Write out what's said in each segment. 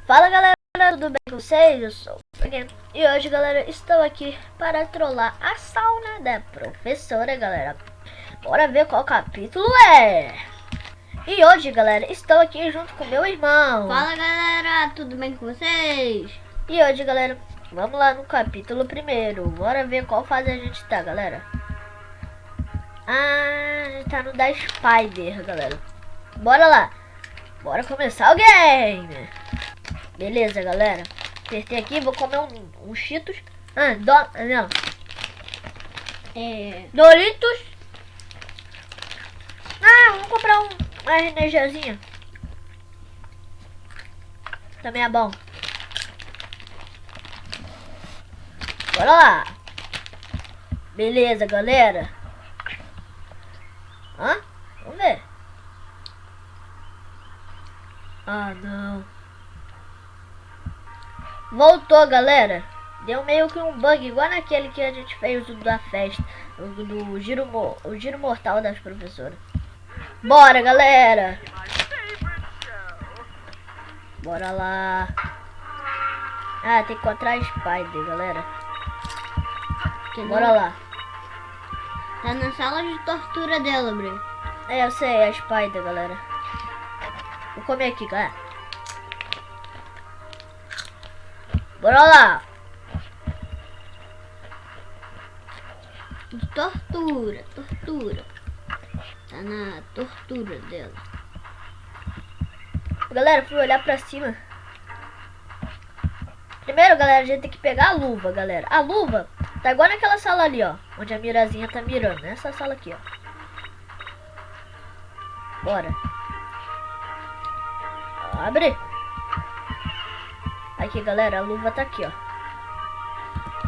Fala galera, tudo bem com vocês? Eu sou o Pequeno. E hoje galera, estou aqui para trollar a sauna da professora galera. Bora ver qual capítulo é. E hoje galera, estou aqui junto com meu irmão. Fala galera, tudo bem com vocês? E hoje galera, vamos lá no capítulo primeiro. Bora ver qual fase a gente tá galera. A gente tá no da Spider galera. Bora lá. Bora começar o game. Beleza, galera. Apertei aqui, vou comer um Cheetos. Não. Doritos. Vamos comprar uma energiazinha. Também é bom. Bora lá. Beleza, galera. Vamos ver. Não. Voltou, galera. Deu meio que um bug, igual naquele que a gente fez da festa. O giro mortal das professoras. Bora, galera. Bora lá. Tem que encontrar a Spider, galera. Bora lá. Tá na sala de tortura dela, Bri. Eu sei, a Spider, galera. Vou comer aqui, galera. Bora lá. Tortura. Tá na tortura dela. Galera, fui olhar pra cima. Primeiro, galera, a gente tem que pegar a luva, galera. A luva tá igual naquela sala ali, ó. Onde a mirazinha tá mirando. Nessa sala aqui, ó. Bora. Abre. Aqui, galera, a luva tá aqui, ó.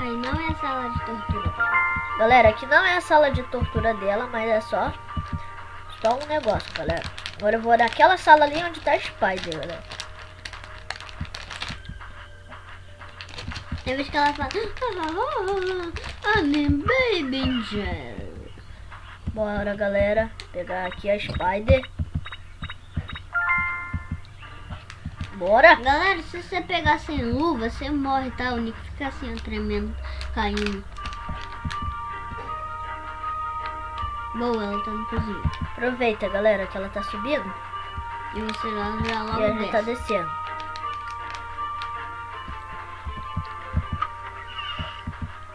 Aí não é a sala de tortura dela. Galera, aqui não é a sala de tortura dela, mas é só um negócio, galera. Agora eu vou naquela sala ali onde tá a Spider, galera. Tem vez que ela fala I'm baby angel. Bora, galera. Pegar aqui a Spider. Bora. Galera, se você pegar sem luva, você morre, tá? O Nick fica assim, tremendo, caindo. Boa, ela tá no cozinho. Aproveita, galera, que ela tá subindo. E você já logo E a gente desce. tá descendo.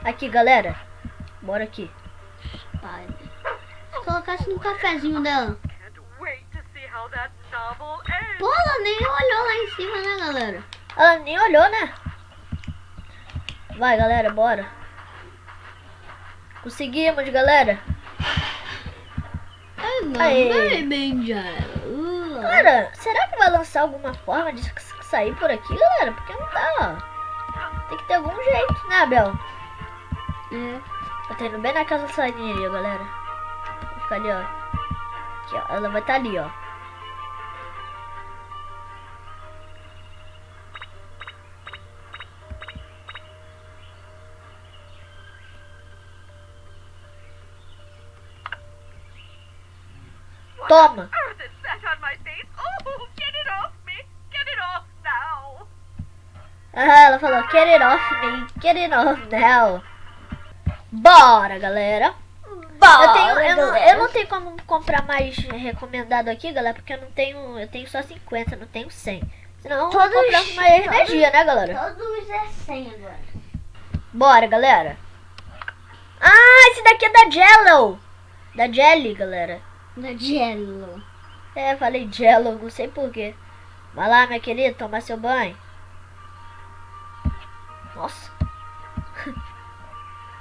Aqui, galera. Bora aqui. Spider. Se colocasse no cafezinho dela. Pô, ela nem olhou lá em cima, né, galera? Ela nem olhou, né? Vai, galera, bora. Conseguimos, galera. Ai, baby angel. Cara, será que vai lançar alguma forma de sair por aqui, galera? Porque não dá, ó. Tem que ter algum jeito, né, Abel? Tá indo bem naquela salinha ali, ó, galera. Vou ficar ali, ó. Aqui, ó. Ela vai estar ali, ó. Toma! Ela falou, get it off me, get it off now. Bora, galera. Eu não tenho como comprar mais recomendado aqui, galera, porque eu tenho só 50, não tenho 100. Senão eu vou comprar com mais energia, né, galera? Todos é 100 agora. Bora, galera. Esse daqui é da Jello. Da Jelly, galera. Da Jello. Falei Jello, não sei porquê. Vai lá, minha querida, tomar seu banho. Nossa.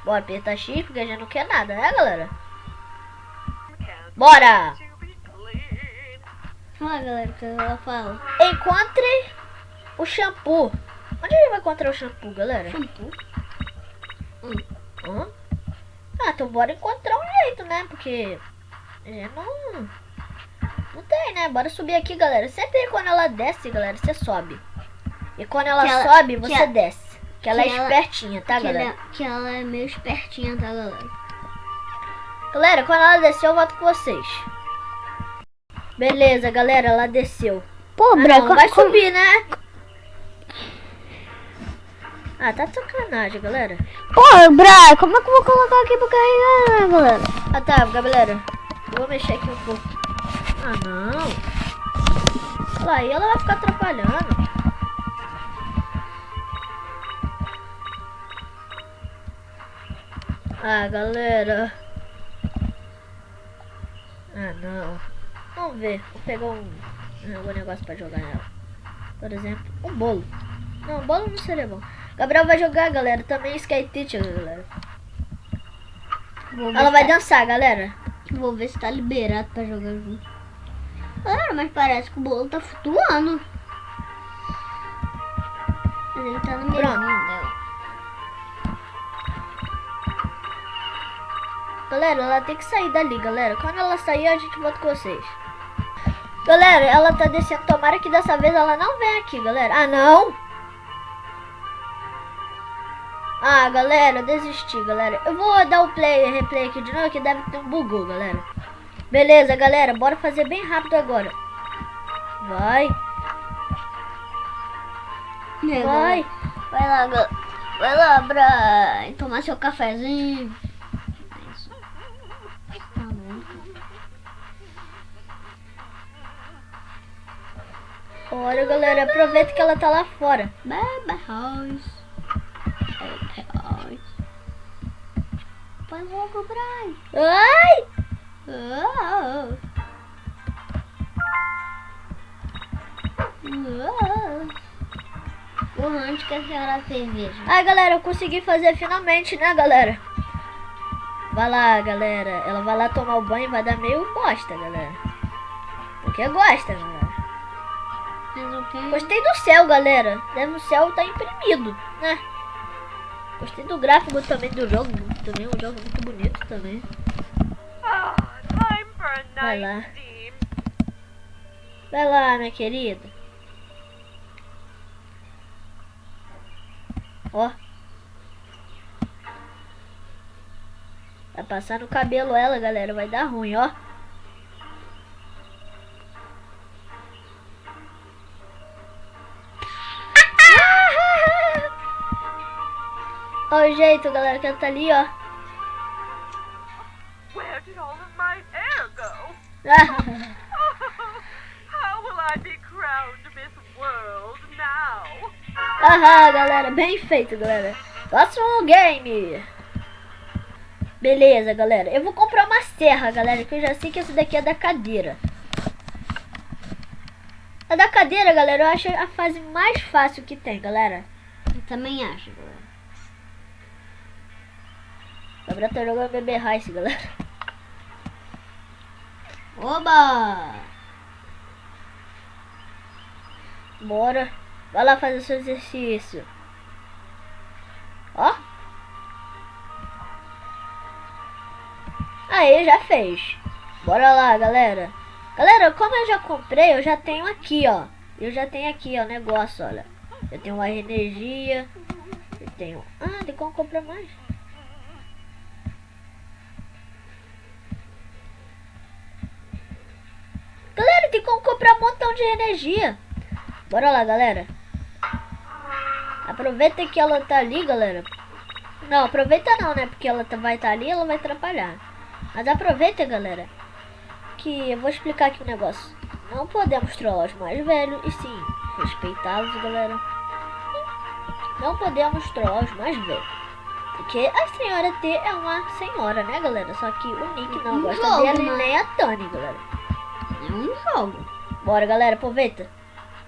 Bora apertar X porque a gente não quer nada, né, galera? Bora! Olha, galera, o que ela fala. Encontre o shampoo. Onde a gente vai encontrar o shampoo, galera? Shampoo? Então bora encontrar um jeito, né? Porque não tem, né? Bora subir aqui, galera. Sempre quando ela desce, galera, você sobe. E quando ela sobe, você desce. Que ela é espertinha, tá, galera? Que ela é meio espertinha, tá, galera? Galera, quando ela desceu, eu volto com vocês. Beleza, galera, ela desceu. Pô, não vai subir, né? Ah, tá de sacanagem, galera. Porra, Brian, como é que eu vou colocar aqui pra carregar, né, galera? Ah, tá, galera. Eu vou mexer aqui um pouco. Ah, não. Olha lá, aí ela vai ficar atrapalhando. Ah, galera. Ah, não. Vamos ver. Vou pegar algum negócio pra jogar nela. Por exemplo, um bolo. Não, um bolo não seria bom. Gabriel vai jogar, galera. Também Sky Teacher, galera. Ela vai dançar, galera. Vou ver se tá liberado pra jogar junto. Galera, mas parece que o bolo tá flutuando. Mas ele tá no meio dela. Galera, ela tem que sair dali, galera. Quando ela sair, a gente volta com vocês. Galera, ela tá descendo. Tomara que dessa vez ela não venha aqui, galera. Ah, não! Ah, galera, desisti, galera. Eu vou dar o replay aqui de novo, que deve ter um bugou, galera. Beleza, galera. Bora fazer bem rápido agora. Vai. Vai. Vai lá, vai lá, Brian. Tomar seu cafezinho. Bora, galera. Aproveita que ela tá lá fora. Bebe house. Vai logo, Brian. Ai! Oh. O Hunt quer chegar a cerveja. Ai, galera, eu consegui fazer finalmente, né, galera? Vai lá, galera. Ela vai lá tomar o banho e vai dar meio bosta, galera. Porque gosta, galera. Gostei do céu, galera. O céu tá imprimido, né? Gostei do gráfico também do jogo. Também um jogo muito bonito também. Vai lá. Vai lá, minha querida. Ó. Vai passar no cabelo ela, galera. Vai dar ruim, ó. Olha o jeito, galera, que ela tá ali, ó. Where did all of my hair go? How will I be crowned Miss World now? Aham, galera, bem feito, galera. Próximo game. Beleza, galera. Eu vou comprar uma serra, galera, que eu já sei que essa daqui é da cadeira. A da cadeira, galera, eu acho a fase mais fácil que tem, galera. Eu também acho, galera. Gabriel tá jogando bebê Rice, galera. Oba! Bora. Vai lá fazer seu exercício. Ó. Aí, já fez. Bora lá, galera. Galera, como eu já comprei, eu já tenho aqui, ó. Eu já tenho aqui, ó, o negócio, olha. Eu tenho mais energia. Eu tenho... Ah, tem como comprar mais. Galera, tem como comprar um montão de energia. Bora lá, galera. Aproveita que ela tá ali, galera. Não, aproveita não, né? Porque ela vai estar ali e ela vai atrapalhar. Mas aproveita, galera, que eu vou explicar aqui um negócio. Não podemos trollar os mais velhos, e sim, respeitá-los, galera. Não podemos trollar os mais velhos. Porque a senhora T é uma senhora, né, galera? Só que o Nick não gosta jogo, dela e né? nem a Tani, galera. É um jogo. Bora, galera, aproveita.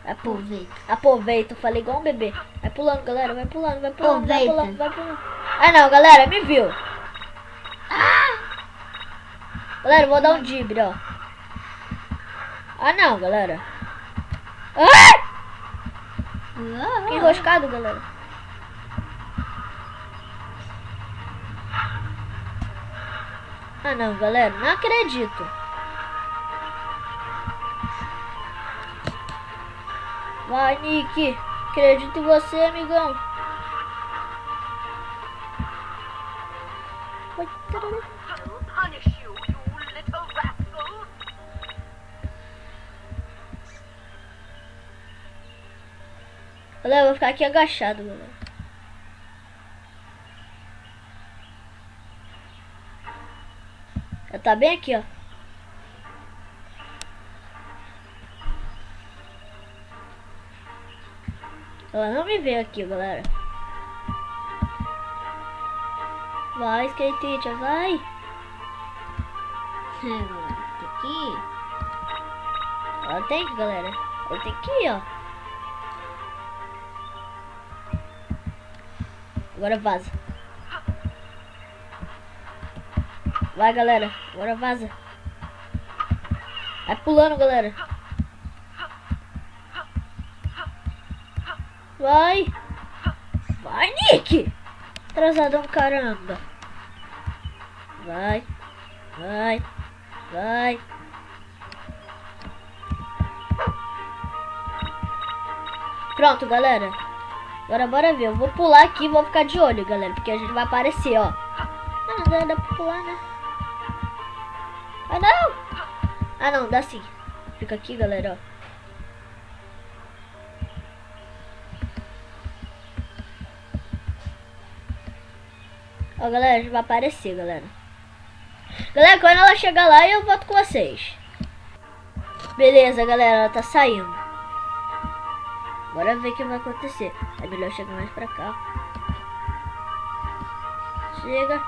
Aproveita. Aproveita, eu falei igual um bebê. Vai pulando, galera, vai pulando, vai pulando, vai Aproveita. pulando, vai pulando. Ah, não, galera, me viu. Galera, eu vou dar um dibre, ó. Ah, não, galera. Ah! Que enroscado, galera. Ah, não, galera, não acredito. Vai, Nick. Acredito em você, amigão. Vai, tarará. I'll punish you, you little rascal. Galera, eu vou ficar aqui agachado, galera. Ela tá bem aqui, ó. Ela não me vê aqui, galera. Vai, Skate Teacher, vai. Tem aqui. Ela tem que, galera. Ela tem que ir, ó. Agora vaza. Vai, galera. Agora vaza. Vai pulando, galera. Vai. Vai, Nick. Atrasadão, caramba. Vai. Vai. Vai. Pronto, galera. Agora bora ver. Eu vou pular aqui e vou ficar de olho, galera. Porque a gente vai aparecer, ó. Ah, não dá pra pular, né? Ah, não! Ah, não, dá sim. Fica aqui, galera, ó. Ó, galera, a gente vai aparecer, galera. Galera, quando ela chegar lá, eu volto com vocês. Beleza, galera, ela tá saindo. Bora ver o que vai acontecer. É melhor chegar mais pra cá. Chega.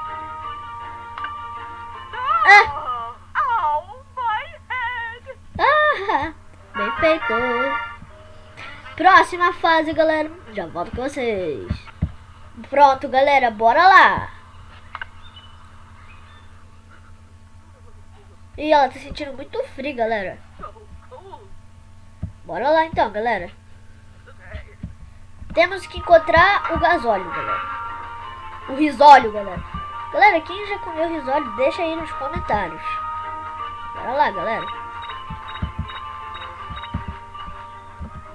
Ah! Ow, my head! Ah! Bem feito. Próxima fase, galera. Já volto com vocês. Pronto, galera, bora lá. E ela tá sentindo muito frio, galera. So cool. Bora lá então, galera. Temos que encontrar o gasóleo, galera. O risóleo, galera. Galera, quem já comeu risóleo, deixa aí nos comentários. Bora lá, galera.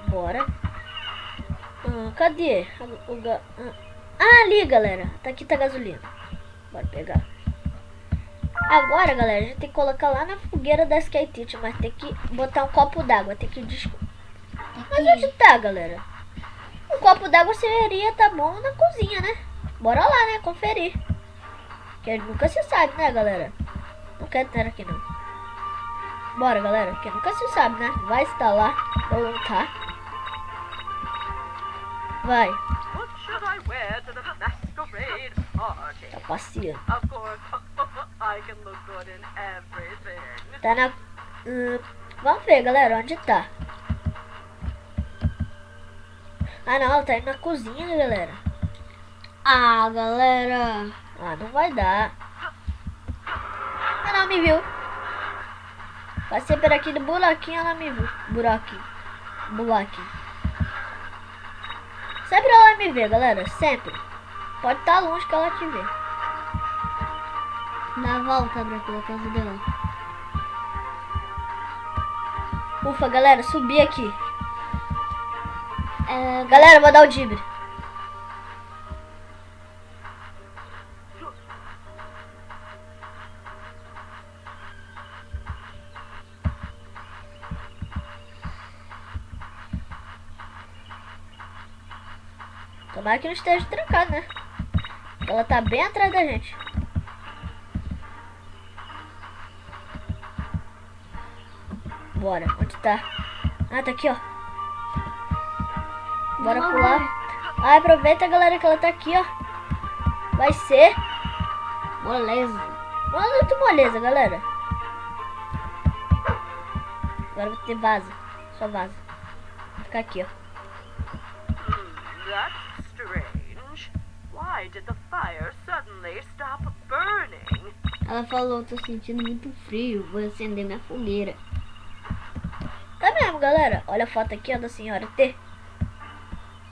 Bora. Cadê? Ali, galera. Tá aqui, tá a gasolina. Bora pegar. Agora, galera, a gente tem que colocar lá na fogueira da Skate Teacher, mas tem que botar um copo d'água. Tem que... Mas onde tá, galera? Um copo d'água seria tá bom na cozinha, né? Bora lá, né? Conferir. Que nunca se sabe, né, galera? Não quero ter aqui, não. Bora, galera. Que nunca se sabe, né? Vai estar lá ou não tá. Vai. What should I wear to the masquerade party? Tá passeando. Of course, I can look good in everything. Tá na... vamos ver, galera, onde tá. Ah, não, ela tá indo na cozinha, galera. Ah, galera. Ah, não vai dar. Ah, não, me viu. Passei por aqui do buraquinho, ela me viu. Buraquinho. Sempre ela me vê, galera. Sempre. Pode estar longe que ela te vê. Dá a volta pra pela casa dela. Ufa, galera, subi aqui. Galera, vou dar o dibre. Tomara que não esteja trancado, né? Ela tá bem atrás da gente. Bora, onde tá? Ah, tá aqui, ó. Bora pular. Ah, aproveita, galera, que ela tá aqui, ó. Vai ser Moleza. muito moleza, galera. Agora vai ter vaza. Só vaza. Vou ficar aqui, ó. That's strange. Why did the fire suddenly stop burning? Ela falou, tô sentindo muito frio, vou acender minha fogueira. Tá mesmo, galera. Olha a foto aqui, ó, da senhora T.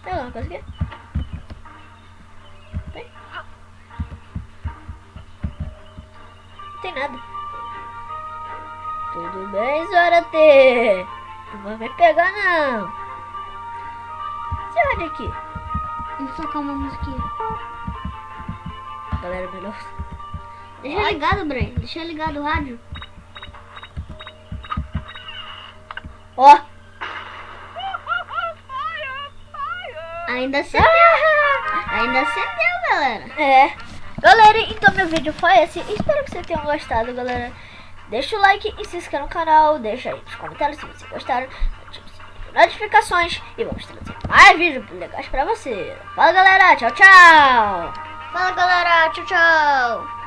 Tem alguma coisa aqui? Tem? Não tem nada. Tudo bem, senhora T. Não vai me pegar, não. Você olha aqui. Vamos tocar uma musiquinha. Galera, melhor. Deixa ligado, Bren. Deixa ligado o rádio. Ó. Fire! Fire! Ainda acendeu. Ainda acendeu, galera. É. Galera, então meu vídeo foi esse. Espero que vocês tenham gostado, galera. Deixa o like e se inscreva no canal. Deixa aí nos comentários se vocês gostaram. Ative o sininho de notificações. E vamos trazer mais vídeos legais pra você. Fala, galera. Tchau, tchau. Fala, galera. Tchau, tchau.